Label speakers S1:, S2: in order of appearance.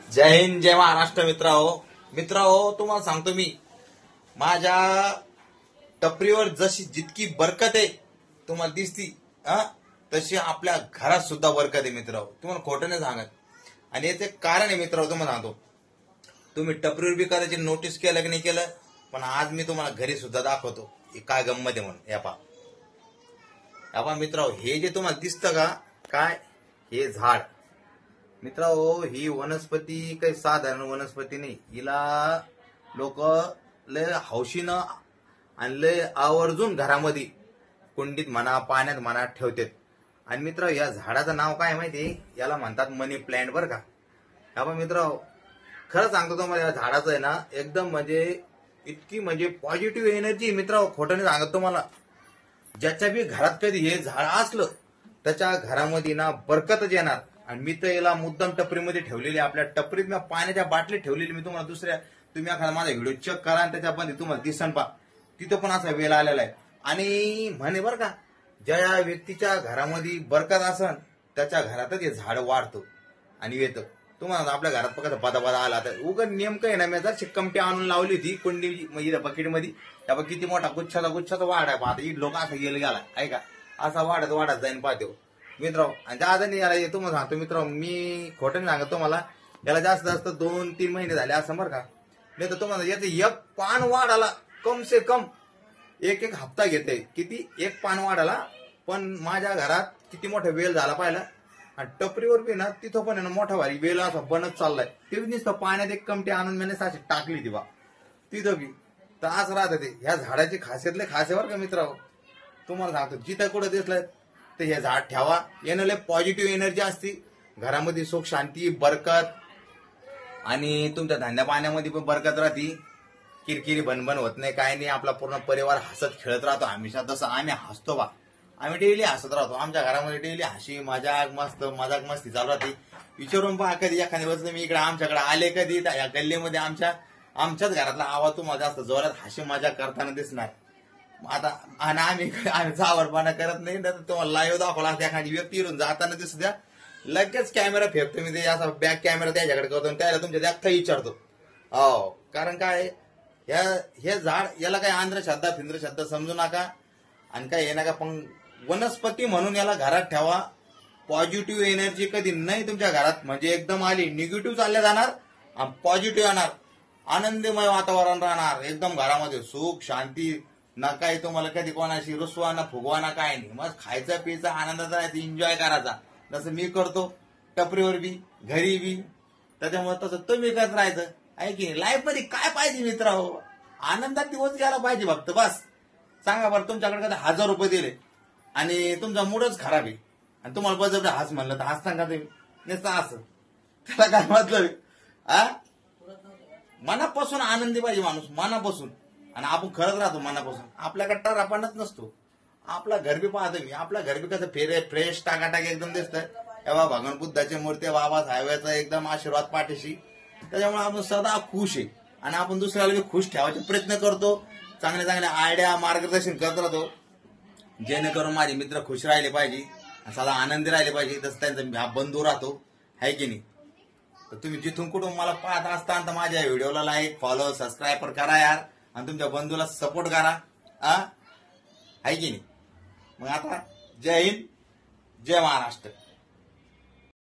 S1: जय हिंद, जय महाराष्ट्र. मित्रांनो, तुम्हाला सांगतो मी माझ्या टपरीवर जशी जितकी बरकत आहे तुम्हाला दिसती तशी आपल्या घरात सुद्धा बरकत आहे मित्रांनो. तुम्हाला खोटं नाही सांगत. आणि याचे कारण आहे मित्रांनो, तुम्हाला सांगतो. तुम्ही टपरीवर बी कदाचित नोटीस केलं की नाही केलं, पण आज मी तुम्हाला घरी सुद्धा दाखवतो काय गंमत आहे म्हणून. या पहा मित्रांनो, हे जे तुम्हाला दिसतं का काय, हे झाड मित्रांनो, ही वनस्पती काही साधारण वनस्पती नाही. हिला लोक लय हौशीनं आणि लय आवर्जून घरामध्ये कुंडीत म्हणा पाण्यात म्हणा ठेवतात. आणि मित्र, या झाडाचं नाव काय माहिती, याला म्हणतात मनी प्लॅन्ट. बरं का? हा मित्र, खरं सांगतो तुम्हाला, या झाडाचं आहे ना एकदम म्हणजे इतकी म्हणजे पॉझिटिव्ह एनर्जी मित्रांनो, खोटं नाही सांगत तुम्हाला. ज्याच्या बी घरात कधी हे झाड असलं त्याच्या घरामध्ये ना बरकतच येणार. आणि मी तर याला मुद्दाम टपरीमध्ये ठेवलेली, आपल्या टपरीत मी पाण्याच्या बाटलीत ठेवलेली. मी तुम्हाला तुम्ही एखादा माझा व्हिडिओ चेक करा आणि त्याच्यामध्ये तुम्हाला दिसन पा, तिथं पण असा वेळ आलेला आहे. आणि म्हणे बरं का, ज्या व्यक्तीच्या घरामध्ये बरकत असन त्याच्या घरातच हे झाड वाढतं आणि येतं. तुम्हाला आपल्या घरात बघा बदा आला तर उगं नेमकं आहे ना, मी जर चिक्कमटी आणून लावली होती कुंडी म्हणजे बकेटमध्ये. त्या किती मोठा गुच्छाचा वाढ आहे. पाहता लोक असं गेला ऐका, असा वाढत जाईन पाहतो मित्र. आणि ज्यादा नाही याला तुम्हाला सांगतो मित्र, मी खोटं नाही सांगत तुम्हाला, याला जास्त 2-3 महिने झाले असं बरं का. नाही तर तुम्हाला याचं एक पान वाढाला कम से कम एक हप्ता घेते. किती एक पान वाढाला. पण माझ्या घरात किती मोठा वेल झाला पाहिला. आणि टपरीवर बी ना तिथं पण आहे ना मोठा भारी वेल असा बनत चाललाय. ते नुसतं पाण्यात एक कमटी आणून मी साशी टाकली ती बा तिथं बी तर असं राहतं ते. ह्या झाडाची खासियतले बरं का मित्र. तुम्हाला सांगतो, जिथं कुठं दिसलंय तर हे झाड ठेवा. यानं लय पॉझिटिव्ह एनर्जी असती घरामध्ये, सुख शांती बरकत. आणि तुमच्या धंद्या पाण्यामध्ये पण बरकत राहती. किरकिरी बनबन होत नाही, काय नाही. आपला पूर्ण परिवार हसत खेळत राहतो हमेशा. तसं आम्ही हसतो बा, आम्ही डेली हसत राहतो. आमच्या घरामध्ये डेली हशी मजाक मस्ती चालू राहते. विचारून पहा कधी एखाद्या वेळेस मी इकडे आमच्याकडे आले कधी या गल्लीमध्ये आमच्याच घरातला आवाज तुम्हाला जास्त जोरात हशी मजाक करताना दिसणार. आता आणि आम्ही जावरपणा करत नाही ना, तुम्हाला लाईव्ह दाखवला एखादी व्यक्ती येऊन जाताना दिसू द्या, लगेच कॅमेरा फेकतो मी. ते असा बॅक कॅमेरा त्याच्याकडे करतो आणि त्याला तुमच्या देखता विचारतो. हो, कारण काय हे झाड याला काही आंध्रश्रद्धा समजू नका. आणि काय हे नका, पण वनस्पती म्हणून याला घरात ठेवा. पॉझिटिव्ह एनर्जी कधी नाही तुमच्या घरात म्हणजे एकदम आली, निगेटिव्ह चालल्या जाणार आणि पॉझिटिव्ह येणार. आनंदमय वातावरण राहणार एकदम घरामध्ये. सुख शांती ना काही तुम्हाला कधी कोणाशी रुसवा ना फुगवा ना काय नाही. मग खायचा पियचा आनंदाचा राहायचा, एन्जॉय करायचा. जसं मी करतो टपरीवर बी घरी बी. त्याच्यामुळे तसं तुम्ही करत राहायचं आहे की. लाईफ मध्ये काय पाहिजे मित्र, आनंदात दिवस गेला पाहिजे फक्त बस. सांगा बरं, तुमच्याकडे कधी 1000 रुपये दिले आणि तुमचा मूडच खराब आहे आणि तुम्हाला बजबडे हस म्हणलं तर हसता का तुम्ही? नुसतं असं त्याला काय मतलब? मनापासून आनंदी पाहिजे माणूस, मनापासून. आणि आपण खरंच राहतो मनापासून. आपल्याकडे तर आपणच नसतो. आपला घर बी पाहतो मी, आपल्या घर बी कसं फ्रेश टाकाटाक एकदम दिसतंय. तेव्हा भगवान बुद्धाची मूर्ती, बाबासाहेबांचा एकदम आशीर्वाद पाठीशी. त्याच्यामुळे आपण सदा खुश आहे आणि आपण दुसऱ्याला बी खुश ठेवायचे प्रयत्न करतो. चांगल्या आयडिया मार्गदर्शन करत राहतो, जेणेकरून माझे मित्र खुश राहिले पाहिजे, सदा आनंदी राहिले पाहिजे. तसं त्यांचा बंधू राहतो, है की नाही. तर तुम्ही जिथून कुठून मला पाहत असता तर माझ्या व्हिडिओला लाईक फॉलो सबस्क्राईब करा यार. आणि तुमच्या बंधूला सपोर्ट करा, है की नाही. मग आता जय हिंद, जय महाराष्ट्र.